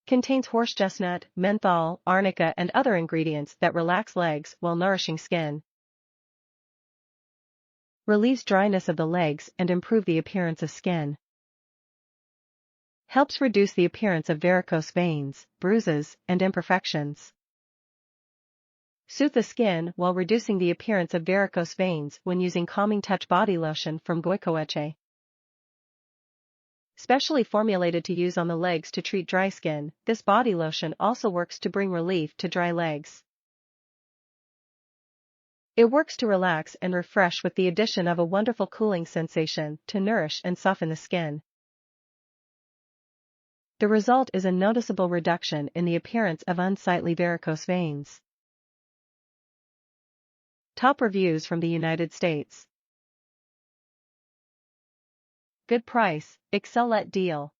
Contains horse-chestnut, menthol, arnica and other ingredients that relax legs while nourishing skin. Relieves dryness of the legs and improve the appearance of skin. Helps reduce the appearance of varicose veins, bruises, and imperfections. Soothe the skin while reducing the appearance of varicose veins when using Calming Touch Body Lotion from Goicoechea. Specially formulated to use on the legs to treat dry skin, this body lotion also works to bring relief to dry legs. It works to relax and refresh with the addition of a wonderful cooling sensation to nourish and soften the skin. The result is a noticeable reduction in the appearance of unsightly varicose veins. Top reviews from the United States. Good price, excellent deal.